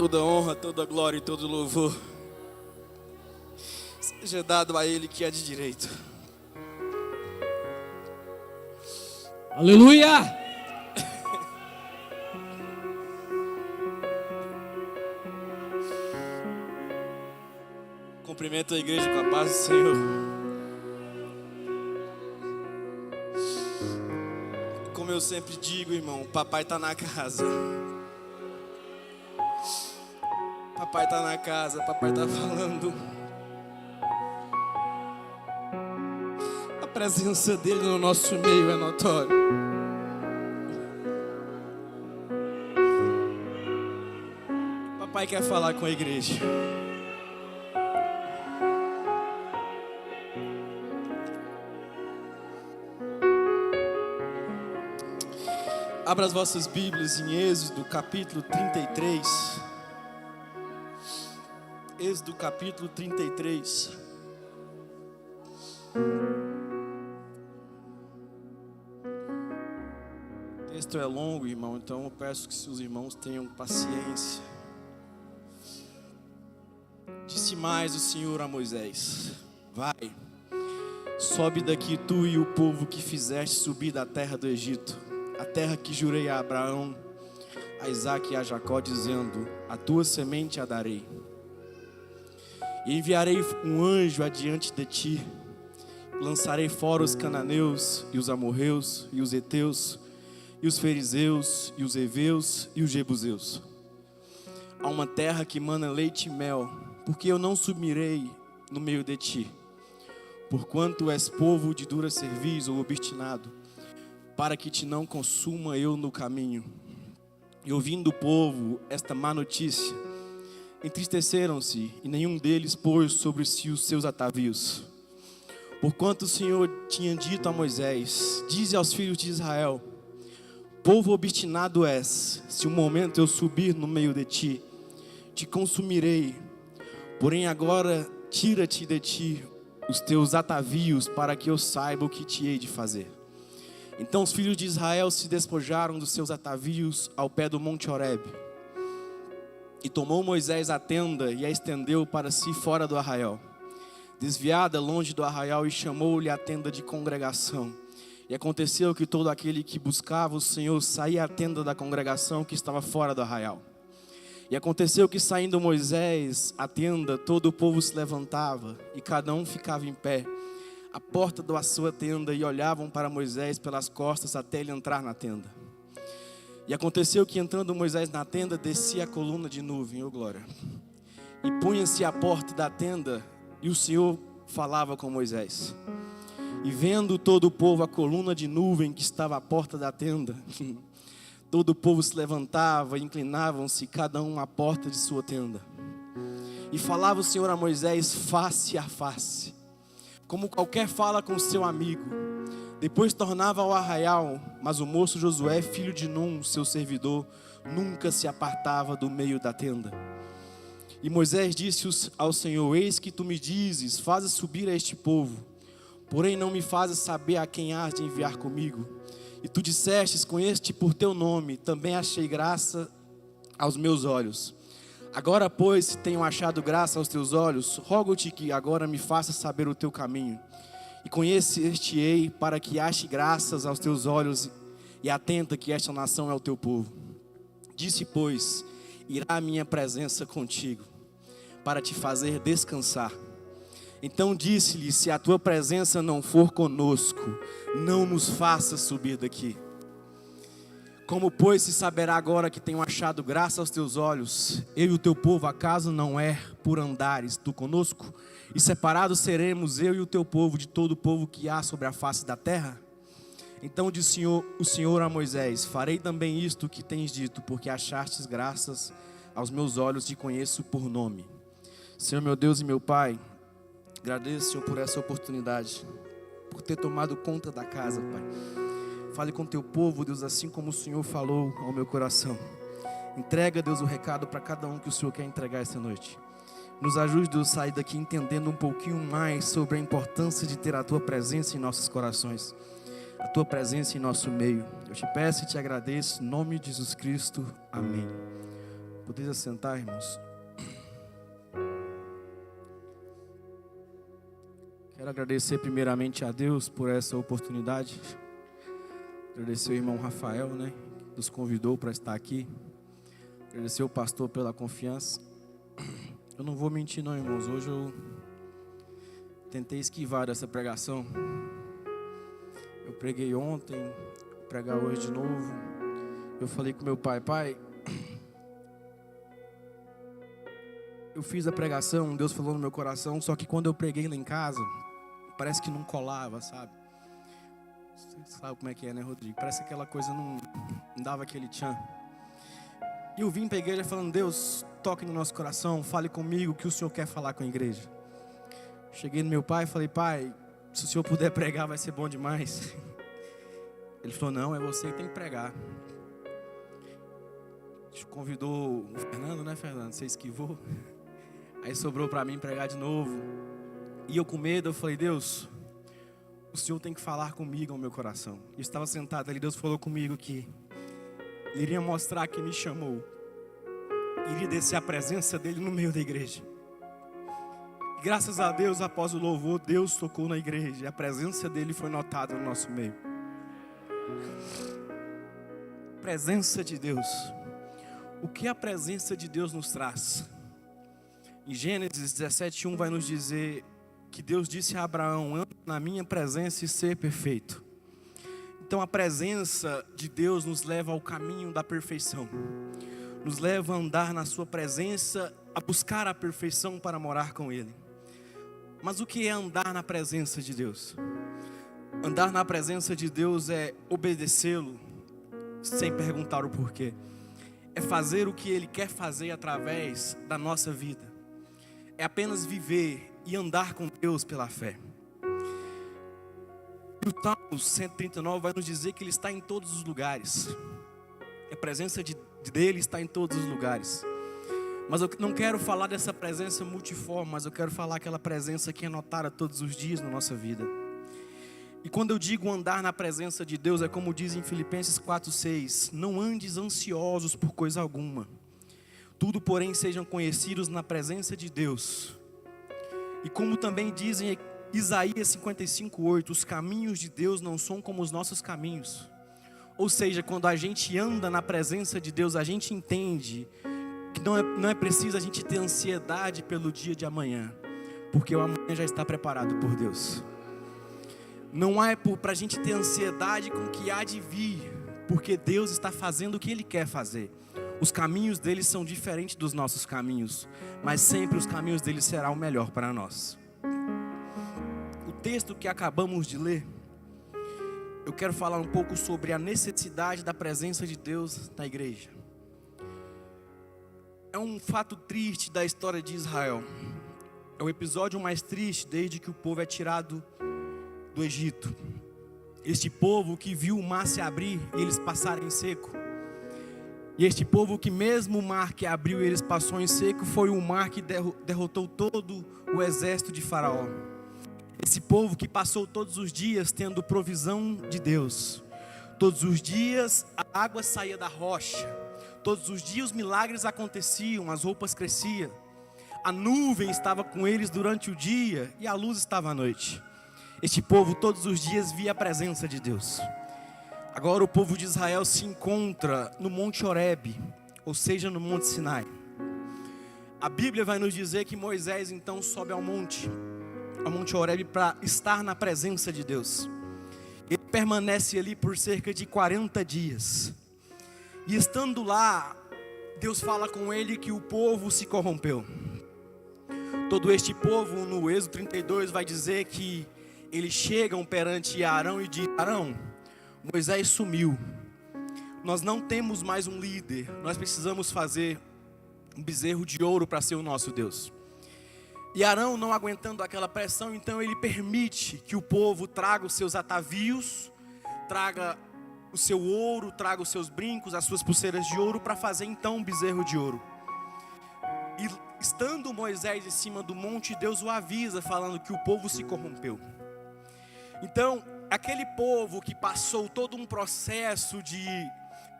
Toda honra, toda glória e todo louvor seja dado a Ele que é de direito. Aleluia! Cumprimento a igreja com a paz do Senhor. Como eu sempre digo, irmão, papai tá na casa. Papai tá na casa, papai tá falando. A presença dele no nosso meio é notória. Papai quer falar com a igreja. Abra as vossas Bíblias em Êxodo capítulo 33. Êxodo capítulo 33. O texto é longo, irmão, então eu peço que os irmãos tenham paciência. Disse mais o Senhor a Moisés: vai, sobe daqui tu e o povo que fizeste subir da terra do Egito, a terra que jurei a Abraão, a Isaque e a Jacó, dizendo: a tua semente a darei. E enviarei um anjo adiante de ti, lançarei fora os cananeus, e os amorreus, e os heteus, e os fariseus, e os heveus, e os jebuseus. Há uma terra que mana leite e mel, porque eu não subirei no meio de ti, porquanto és povo de dura cerviz ou obstinado, para que te não consuma eu no caminho. E ouvindo o povo esta má notícia, entristeceram-se, e nenhum deles pôs sobre si os seus atavios. Porquanto o Senhor tinha dito a Moisés: dize aos filhos de Israel: povo obstinado és, se um momento eu subir no meio de ti, te consumirei. Porém agora tira-te de ti os teus atavios, para que eu saiba o que te hei de fazer. Então os filhos de Israel se despojaram dos seus atavios ao pé do monte Horebe. E tomou Moisés a tenda e a estendeu para si fora do arraial, desviada longe do arraial, e chamou-lhe a tenda de congregação. E aconteceu que todo aquele que buscava o Senhor saía à tenda da congregação que estava fora do arraial. E aconteceu que, saindo Moisés à tenda, todo o povo se levantava, e cada um ficava em pé à porta da sua tenda, e olhavam para Moisés pelas costas até ele entrar na tenda. E aconteceu que, entrando Moisés na tenda, descia a coluna de nuvem, glória, e punha-se à porta da tenda, e o Senhor falava com Moisés. E vendo todo o povo a coluna de nuvem que estava à porta da tenda, todo o povo se levantava e inclinavam-se, cada um à porta de sua tenda. E falava o Senhor a Moisés face a face, como qualquer fala com seu amigo. Depois tornava ao arraial, mas o moço Josué, filho de Num, seu servidor, nunca se apartava do meio da tenda. E Moisés disse ao Senhor: eis que tu me dizes, fazes subir a este povo, porém não me fazes saber a quem hás de enviar comigo. E tu dissestes: conheço-te por teu nome, também achei graça aos meus olhos. Agora, pois, se tenho achado graça aos teus olhos, rogo-te que agora me faças saber o teu caminho. E conhecer-te-ei para que ache graças aos teus olhos, e atenta que esta nação é o teu povo. Disse, pois: irá a minha presença contigo, para te fazer descansar. Então disse-lhe: se a tua presença não for conosco, não nos faça subir daqui. Como, pois, se saberá agora que tenho achado graça aos teus olhos, eu e o teu povo, acaso não é por andares tu conosco? E separados seremos eu e o teu povo de todo o povo que há sobre a face da terra? Então disse o Senhor a Moisés: farei também isto que tens dito, porque achastes graças aos meus olhos, te conheço por nome. Senhor meu Deus e meu Pai, agradeço, Senhor, por essa oportunidade, por ter tomado conta da casa, Pai. Fale com teu povo, Deus, assim como o Senhor falou ao meu coração. Entrega, Deus, o recado para cada um que o Senhor quer entregar essa noite. Nos ajude, Deus, a sair daqui entendendo um pouquinho mais sobre a importância de ter a tua presença em nossos corações, a tua presença em nosso meio. Eu te peço e te agradeço, em nome de Jesus Cristo, amém. Podeis assentar, irmãos. Quero agradecer primeiramente a Deus por essa oportunidade. Agradecer o irmão Rafael, que nos convidou para estar aqui. Agradecer o pastor pela confiança. Eu não vou mentir não, irmãos. Hoje eu tentei esquivar dessa pregação. Eu preguei ontem, vou pregar hoje de novo. Eu falei com meu pai, eu fiz a pregação, Deus falou no meu coração, só que quando eu preguei lá em casa, parece que não colava, sabe? Você sabe como é que é, né, Rodrigo? Parece que aquela coisa não dava aquele tchan. E eu vim para a igreja falando, Deus, toque no nosso coração, fale comigo o que o Senhor quer falar com a igreja. Cheguei no meu pai e falei, pai, se o Senhor puder pregar vai ser bom demais. Ele falou, não, é você que tem que pregar. Convidou o Fernando, né, Fernando? Você esquivou. Aí sobrou para mim pregar de novo. E eu com medo, eu falei, Deus, o Senhor tem que falar comigo ao meu coração. Eu estava sentado ali, Deus falou comigo que Ele iria mostrar que me chamou. Iria descer a presença dEle no meio da igreja. Graças a Deus, após o louvor, Deus tocou na igreja. E a presença dEle foi notada no nosso meio. Presença de Deus. O que a presença de Deus nos traz? Em Gênesis 17:1 vai nos dizer que Deus disse a Abraão, anda na minha presença e ser perfeito. Então a presença de Deus nos leva ao caminho da perfeição. Nos leva a andar na sua presença, a buscar a perfeição para morar com Ele. Mas o que é andar na presença de Deus? Andar na presença de Deus é obedecê-lo sem perguntar o porquê. É fazer o que Ele quer fazer através da nossa vida. É apenas viver e andar com Deus pela fé. E o Salmo 139 vai nos dizer que Ele está em todos os lugares. A presença dEle está em todos os lugares. Mas eu não quero falar dessa presença multiforme, mas eu quero falar aquela presença que é notada todos os dias na nossa vida. E quando eu digo andar na presença de Deus, é como diz em Filipenses 4:6, não andes ansiosos por coisa alguma. Tudo, porém, sejam conhecidos na presença de Deus. E como também diz em Isaías 55:8, os caminhos de Deus não são como os nossos caminhos. Ou seja, quando a gente anda na presença de Deus, a gente entende que não é preciso a gente ter ansiedade pelo dia de amanhã, porque o amanhã já está preparado por Deus. Não é para a gente ter ansiedade com o que há de vir, porque Deus está fazendo o que Ele quer fazer. Os caminhos dele são diferentes dos nossos caminhos, mas sempre os caminhos dele serão o melhor para nós. O texto que acabamos de ler, eu quero falar um pouco sobre a necessidade da presença de Deus na igreja. É um fato triste da história de Israel. É o episódio mais triste desde que o povo é tirado do Egito. Este povo que viu o mar se abrir e eles passarem em seco. E este povo que mesmo o mar que abriu e eles passou em seco, foi o mar que derrotou todo o exército de Faraó. Esse povo que passou todos os dias tendo provisão de Deus. Todos os dias a água saía da rocha. Todos os dias os milagres aconteciam, as roupas cresciam. A nuvem estava com eles durante o dia e a luz estava à noite. Este povo todos os dias via a presença de Deus. Agora o povo de Israel se encontra no Monte Horebe, ou seja, no Monte Sinai. A Bíblia vai nos dizer que Moisés então sobe ao Monte Horebe para estar na presença de Deus. Ele permanece ali por cerca de 40 dias. E estando lá, Deus fala com ele que o povo se corrompeu. Todo este povo, no Êxodo 32, vai dizer que eles chegam perante Arão e dizem: Arão, Moisés sumiu. Nós não temos mais um líder. Nós precisamos fazer um bezerro de ouro para ser o nosso Deus. E Arão, não aguentando aquela pressão, então ele permite que o povo traga os seus atavios, traga o seu ouro, traga os seus brincos, as suas pulseiras de ouro, para fazer então um bezerro de ouro. E estando Moisés em cima do monte, Deus o avisa, falando que o povo se corrompeu. Então, aquele povo que passou todo um processo de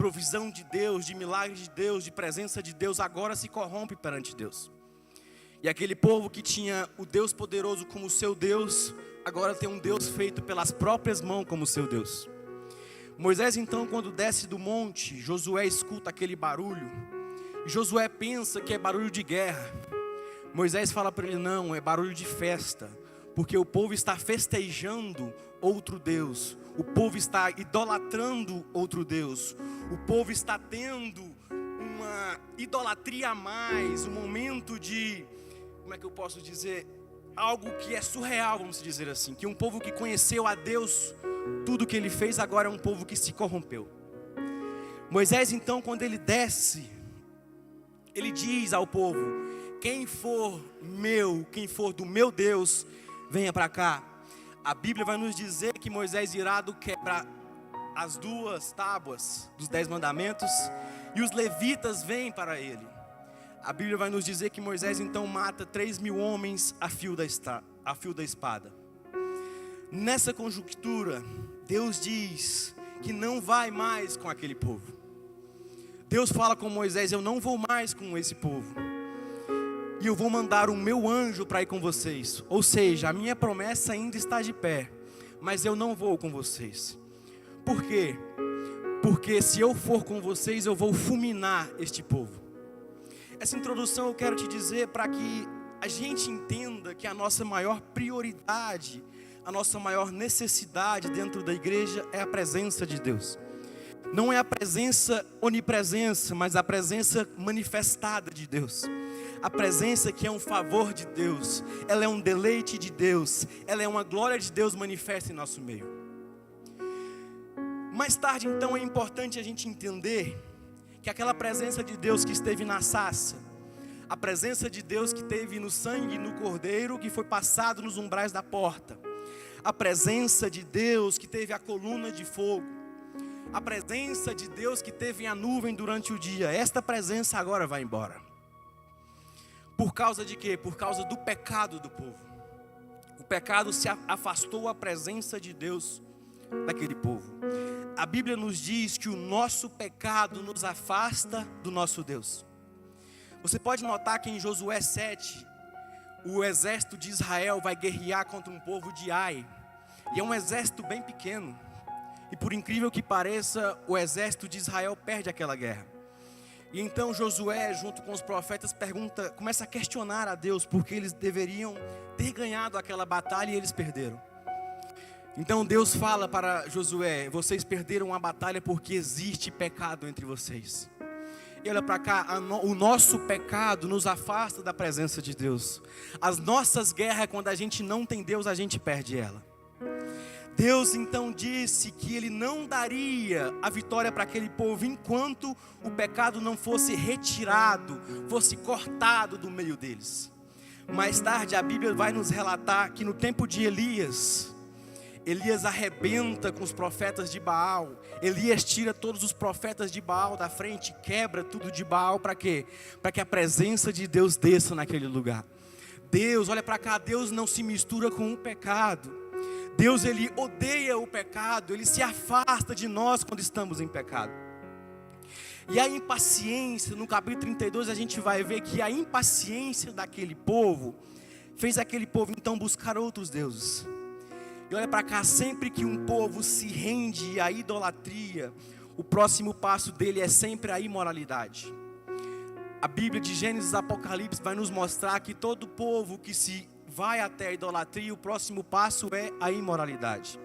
provisão de Deus, de milagre de Deus, de presença de Deus, agora se corrompe perante Deus. E aquele povo que tinha o Deus poderoso como seu Deus, agora tem um Deus feito pelas próprias mãos como seu Deus. Moisés então, quando desce do monte, Josué escuta aquele barulho. Josué pensa que é barulho de guerra. Moisés fala para ele: não, é barulho de festa, porque o povo está festejando outro Deus. O povo está idolatrando outro Deus. O povo está tendo uma idolatria a mais, um momento de, como é que eu posso dizer, algo que é surreal, vamos dizer assim, que um povo que conheceu a Deus, tudo que ele fez, agora é um povo que se corrompeu. Moisés então, quando ele desce, ele diz ao povo: quem for do meu Deus, venha para cá. A Bíblia vai nos dizer que Moisés irado quebra as 2 tábuas dos 10 mandamentos, e os levitas vêm para ele. A Bíblia vai nos dizer que Moisés então mata 3.000 homens a fio da espada. Nessa conjuntura, Deus diz que não vai mais com aquele povo. Deus fala com Moisés: eu não vou mais com esse povo, e eu vou mandar o meu anjo para ir com vocês. Ou seja, a minha promessa ainda está de pé, mas eu não vou com vocês. Por quê? Porque se eu for com vocês, eu vou fulminar este povo. Essa introdução eu quero te dizer para que a gente entenda que a nossa maior prioridade, a nossa maior necessidade dentro da igreja é a presença de Deus. Não é a presença onipresença, mas a presença manifestada de Deus. A presença que é um favor de Deus, ela é um deleite de Deus, ela é uma glória de Deus manifesta em nosso meio. Mais tarde então é importante a gente entender que aquela presença de Deus que esteve na sarça, a presença de Deus que teve no sangue, no cordeiro, que foi passado nos umbrais da porta, a presença de Deus que teve a coluna de fogo, a presença de Deus que teve a nuvem durante o dia, esta presença agora vai embora. Por causa de quê? Por causa do pecado do povo. O pecado se afastou a presença de Deus daquele povo. A Bíblia nos diz que o nosso pecado nos afasta do nosso Deus. Você pode notar que em Josué 7, o exército de Israel vai guerrear contra um povo de Ai. E é um exército bem pequeno. E por incrível que pareça, o exército de Israel perde aquela guerra. E então Josué, junto com os profetas, começa a questionar a Deus, porque eles deveriam ter ganhado aquela batalha e eles perderam. Então Deus fala para Josué: vocês perderam a batalha porque existe pecado entre vocês. E olha para cá, o nosso pecado nos afasta da presença de Deus. As nossas guerras, quando a gente não tem Deus, a gente perde ela. Deus então disse que Ele não daria a vitória para aquele povo enquanto o pecado não fosse retirado, fosse cortado do meio deles. Mais tarde a Bíblia vai nos relatar que no tempo de Elias arrebenta com os profetas de Baal. Elias tira todos os profetas de Baal da frente, quebra tudo de Baal, para quê? Para que a presença de Deus desça naquele lugar. Deus, olha para cá, Deus não se mistura com o pecado. Deus, Ele odeia o pecado, Ele se afasta de nós quando estamos em pecado. E a impaciência, no capítulo 32, a gente vai ver que a impaciência daquele povo fez aquele povo então buscar outros deuses. E olha para cá, sempre que um povo se rende à idolatria, o próximo passo dele é sempre a imoralidade. A Bíblia de Gênesis e Apocalipse vai nos mostrar que todo povo que se vai até a idolatria, o próximo passo é a imoralidade.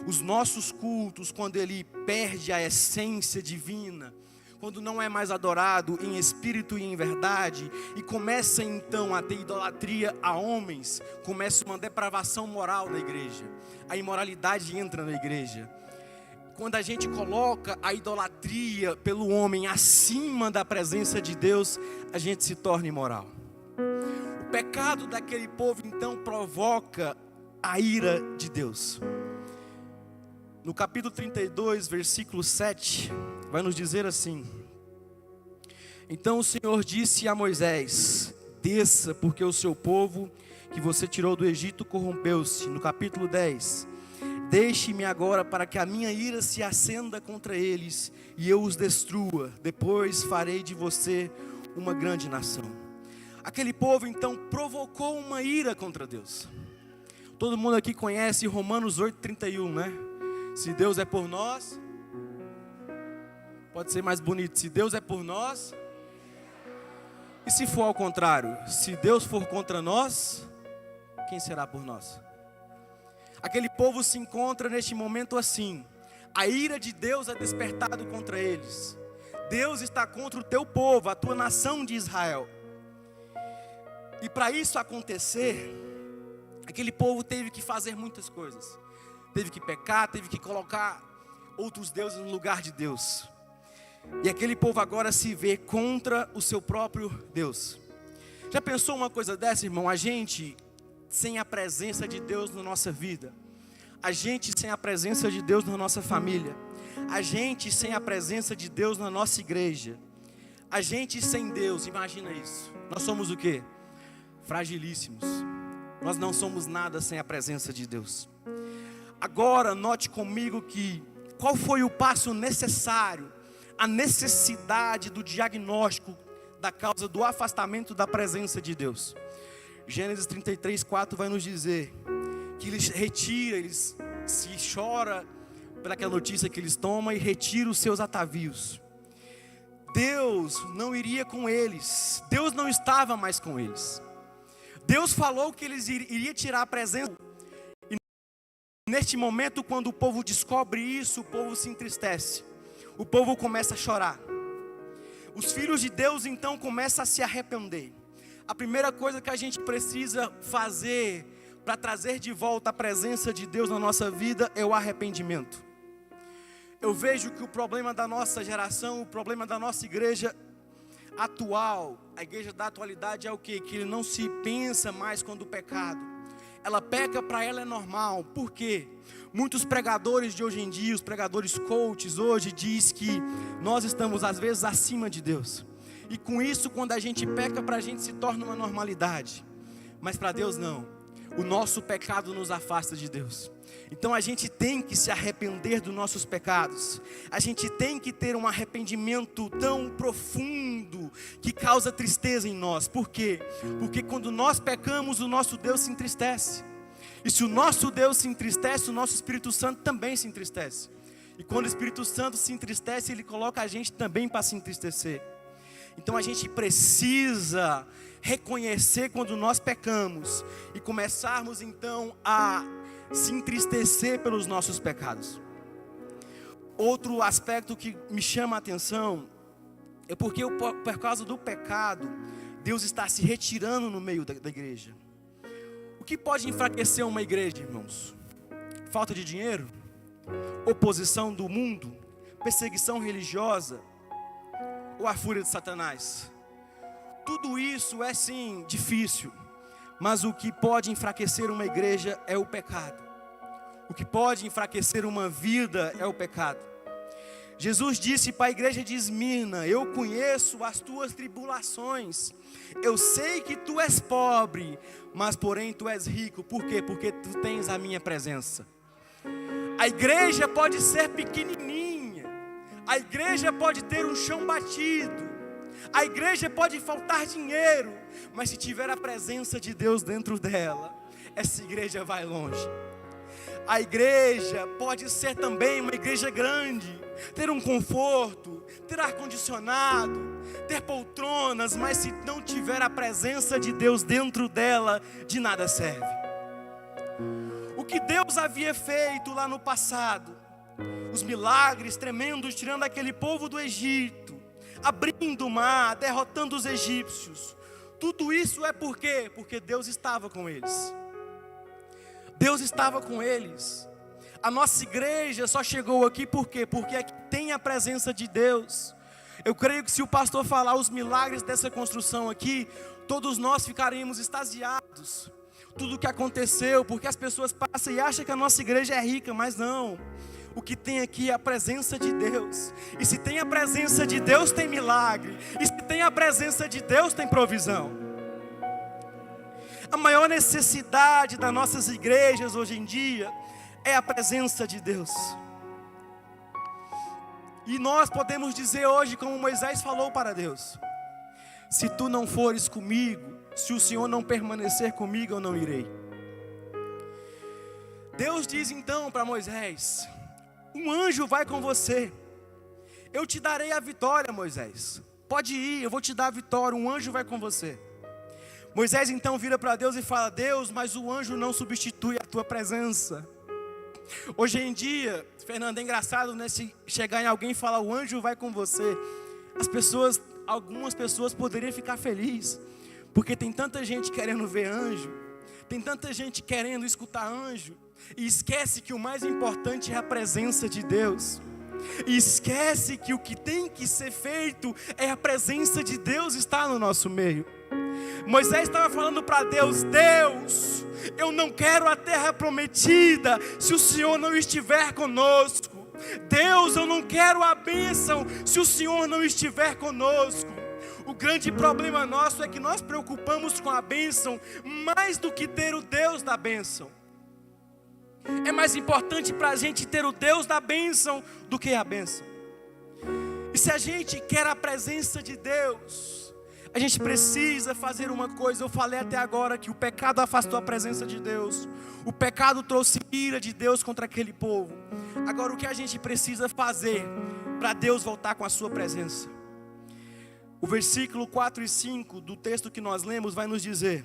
Os nossos cultos, quando ele perde a essência divina, quando não é mais adorado em espírito e em verdade, e começa então a ter idolatria a homens, começa uma depravação moral na igreja, a imoralidade entra na igreja. Quando a gente coloca a idolatria pelo homem acima da presença de Deus, a gente se torna imoral. O pecado daquele povo então provoca a ira de Deus. No capítulo 32, versículo 7, vai nos dizer assim: então o Senhor disse a Moisés: desça, porque o seu povo que você tirou do Egito corrompeu-se. No capítulo 10, Deixe-me agora para que a minha ira se acenda contra eles e eu os destrua. Depois farei de você uma grande nação. Aquele povo então provocou uma ira contra Deus. Todo mundo aqui conhece Romanos 8:31, né? Se Deus é por nós, pode ser mais bonito. Se Deus é por nós, e se for ao contrário, se Deus for contra nós, quem será por nós? Aquele povo se encontra neste momento assim. A ira de Deus é despertada contra eles. Deus está contra o teu povo, a tua nação de Israel. E para isso acontecer, aquele povo teve que fazer muitas coisas. Teve que pecar, teve que colocar outros deuses no lugar de Deus. E aquele povo agora se vê contra o seu próprio Deus. Já pensou uma coisa dessa, irmão? A gente sem a presença de Deus na nossa vida, a gente sem a presença de Deus na nossa família, a gente sem a presença de Deus na nossa igreja, a gente sem Deus, imagina isso. Nós somos o quê? Fragilíssimos. Nós não somos nada sem a presença de Deus. Agora note comigo que qual foi o passo necessário, a necessidade do diagnóstico da causa do afastamento da presença de Deus. Gênesis 33:4 vai nos dizer que eles se chora pelaquela notícia que eles tomam e retira os seus atavios. Deus não iria com eles, Deus não estava mais com eles. Deus falou que eles iria tirar a presença. E neste momento, quando o povo descobre isso, o povo se entristece. O povo começa a chorar. Os filhos de Deus então começam a se arrepender. A primeira coisa que a gente precisa fazer para trazer de volta a presença de Deus na nossa vida é o arrependimento. Eu vejo que o problema da nossa geração, o problema da nossa igreja atual, a igreja da atualidade é o quê? Que ele não se pensa mais quando o pecado. Ela peca, para ela é normal. Por quê? Muitos pregadores de hoje em dia, os pregadores coaches hoje, diz que nós estamos às vezes acima de Deus. E com isso, quando a gente peca, para a gente se torna uma normalidade. Mas para Deus não. O nosso pecado nos afasta de Deus. Então a gente tem que se arrepender dos nossos pecados. A gente tem que ter um arrependimento tão profundo que causa tristeza em nós. Por quê? Porque quando nós pecamos, o nosso Deus se entristece. E se o nosso Deus se entristece, o nosso Espírito Santo também se entristece. E quando o Espírito Santo se entristece, ele coloca a gente também para se entristecer. Então a gente precisa reconhecer quando nós pecamos e começarmos então a se entristecer pelos nossos pecados. Outro aspecto que me chama a atenção é porque por causa do pecado, Deus está se retirando no meio da igreja. O que pode enfraquecer uma igreja, irmãos? Falta de dinheiro? Oposição do mundo? Perseguição religiosa? Ou a fúria de Satanás? Tudo isso é sim difícil, mas o que pode enfraquecer uma igreja é o pecado. O que pode enfraquecer uma vida é o pecado. Jesus disse para a igreja de Esmirna: eu conheço as tuas tribulações, eu sei que tu és pobre, mas porém tu és rico. Por quê? Porque tu tens a minha presença. A igreja pode ser pequenininha, a igreja pode ter um chão batido, a igreja pode faltar dinheiro, mas se tiver a presença de Deus dentro dela, essa igreja vai longe. A igreja pode ser também uma igreja grande, ter um conforto, ter ar-condicionado, ter poltronas, mas se não tiver a presença de Deus dentro dela, de nada serve. O que Deus havia feito lá no passado, os milagres tremendos, tirando aquele povo do Egito, abrindo o mar, derrotando os egípcios, tudo isso é por quê? Porque Deus estava com eles. Deus estava com eles. A nossa igreja só chegou aqui por quê? Porque aqui tem a presença de Deus. Eu creio que se o pastor falar os milagres dessa construção aqui, todos nós ficaríamos extasiados. Tudo o que aconteceu, porque as pessoas passam e acham que a nossa igreja é rica, mas não. O que tem aqui é a presença de Deus. E se tem a presença de Deus, tem milagre. E se tem a presença de Deus, tem provisão. A maior necessidade das nossas igrejas hoje em dia é a presença de Deus. E nós podemos dizer hoje, como Moisés falou para Deus: se tu não fores comigo, se o Senhor não permanecer comigo, eu não irei. Deus diz então para Moisés: um anjo vai com você, eu te darei a vitória, Moisés. Pode ir, eu vou te dar a vitória, um anjo vai com você. Moisés então vira para Deus e fala: Deus, mas o anjo não substitui a tua presença. Hoje em dia, Fernando, é engraçado, né? Se chegar em alguém e falar: o anjo vai com você, algumas pessoas poderiam ficar felizes, porque tem tanta gente querendo ver anjo, tem tanta gente querendo escutar anjo, e esquece que o mais importante é a presença de Deus. E esquece que o que tem que ser feito é a presença de Deus estar no nosso meio. Moisés estava falando para Deus: Deus, eu não quero a terra prometida se o Senhor não estiver conosco. Deus, eu não quero a bênção se o Senhor não estiver conosco. O grande problema nosso é que nós preocupamos com a bênção mais do que ter o Deus da bênção. É mais importante para a gente ter o Deus da bênção do que a bênção. E se a gente quer a presença de Deus, a gente precisa fazer uma coisa. Eu falei até agora que o pecado afastou a presença de Deus. O pecado trouxe ira de Deus contra aquele povo. Agora, o que a gente precisa fazer para Deus voltar com a sua presença? O versículo 4 e 5 do texto que nós lemos vai nos dizer: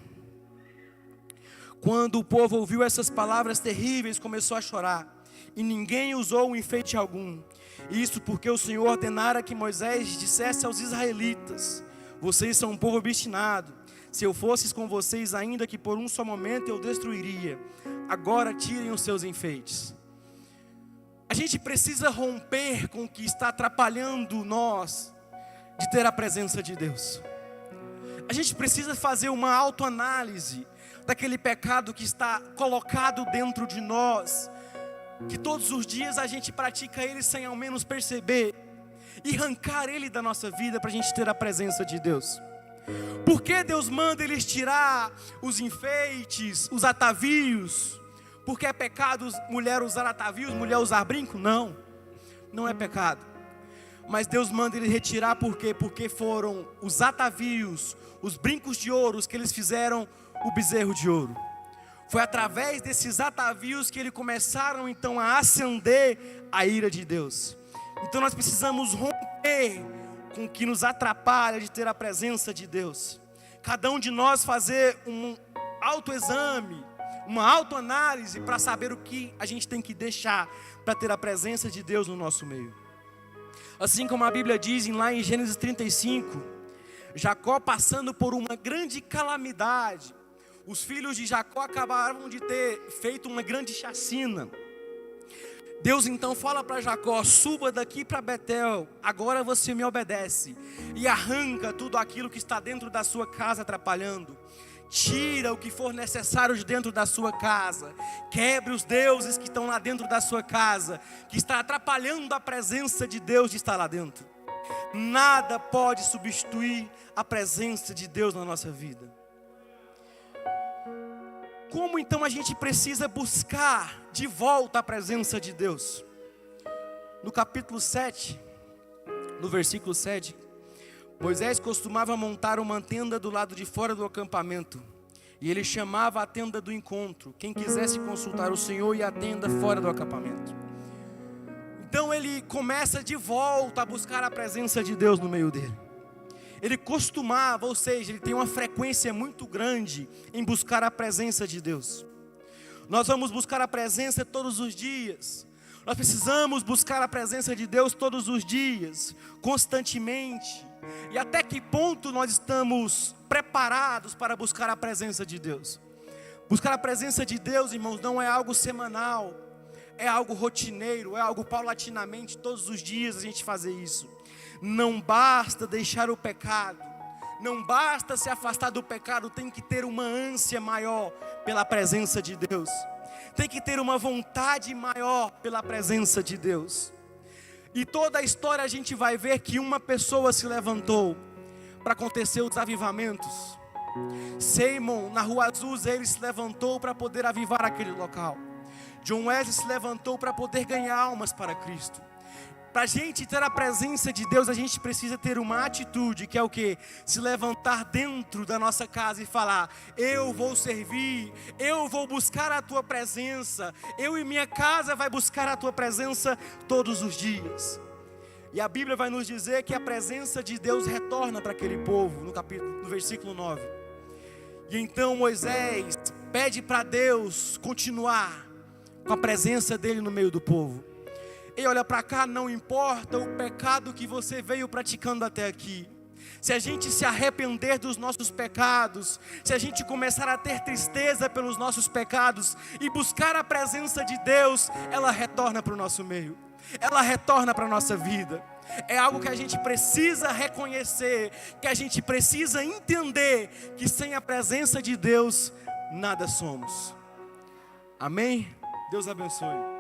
quando o povo ouviu essas palavras terríveis, começou a chorar, e ninguém usou um enfeite algum. Isso porque o Senhor ordenara que Moisés dissesse aos israelitas: vocês são um povo obstinado. Se eu fosse com vocês, ainda que por um só momento, eu destruiria. Agora tirem os seus enfeites. A gente precisa romper com o que está atrapalhando nós de ter a presença de Deus. A gente precisa fazer uma autoanálise daquele pecado que está colocado dentro de nós, que todos os dias a gente pratica ele sem ao menos perceber, e arrancar ele da nossa vida para a gente ter a presença de Deus. Por que Deus manda eles tirar os enfeites, os atavios? Porque é pecado mulher usar atavios, mulher usar brinco? Não, não é pecado. Mas Deus manda eles retirar por quê? Porque foram os atavios, os brincos de ouro que eles fizeram o bezerro de ouro. Foi através desses atavios que eles começaram então a acender a ira de Deus. Então nós precisamos romper com o que nos atrapalha de ter a presença de Deus. Cada um de nós fazer um autoexame, uma autoanálise para saber o que a gente tem que deixar para ter a presença de Deus no nosso meio. Assim como a Bíblia diz lá em Gênesis 35, Jacó passando por uma grande calamidade. Os filhos de Jacó acabaram de ter feito uma grande chacina. Deus então fala para Jacó: suba daqui para Betel, agora você me obedece, e arranca tudo aquilo que está dentro da sua casa atrapalhando. Tira o que for necessário de dentro da sua casa. Quebre os deuses que estão lá dentro da sua casa, que está atrapalhando a presença de Deus de estar lá dentro. Nada pode substituir a presença de Deus na nossa vida. Como então a gente precisa buscar de volta a presença de Deus? No capítulo 7, no versículo 7, Moisés costumava montar uma tenda do lado de fora do acampamento, e ele chamava a tenda do encontro. Quem quisesse consultar o Senhor ia à tenda fora do acampamento. Então ele começa de volta a buscar a presença de Deus no meio dele. Ele costumava, ou seja, ele tem uma frequência muito grande em buscar a presença de Deus. Nós vamos buscar a presença todos os dias. Nós precisamos buscar a presença de Deus todos os dias, constantemente. E até que ponto nós estamos preparados para buscar a presença de Deus? Buscar a presença de Deus, irmãos, não é algo semanal, é algo rotineiro, é algo paulatinamente, todos os dias a gente fazer isso. Não basta deixar o pecado, não basta se afastar do pecado, tem que ter uma ânsia maior pela presença de Deus. Tem que ter uma vontade maior pela presença de Deus. E toda a história a gente vai ver que uma pessoa se levantou para acontecer os avivamentos. Simon, na Rua Azusa, ele se levantou para poder avivar aquele local. John Wesley se levantou para poder ganhar almas para Cristo. Para a gente ter a presença de Deus, a gente precisa ter uma atitude, que é o quê? Se levantar dentro da nossa casa e falar: eu vou servir, eu vou buscar a tua presença, eu e minha casa vai buscar a tua presença todos os dias. E a Bíblia vai nos dizer que a presença de Deus retorna para aquele povo, no versículo 9. E então Moisés pede para Deus continuar com a presença dele no meio do povo. E olha para cá, não importa o pecado que você veio praticando até aqui. Se a gente se arrepender dos nossos pecados, se a gente começar a ter tristeza pelos nossos pecados e buscar a presença de Deus, ela retorna para o nosso meio. Ela retorna para a nossa vida. É algo que a gente precisa reconhecer, que a gente precisa entender, que sem a presença de Deus, nada somos. Amém? Deus abençoe.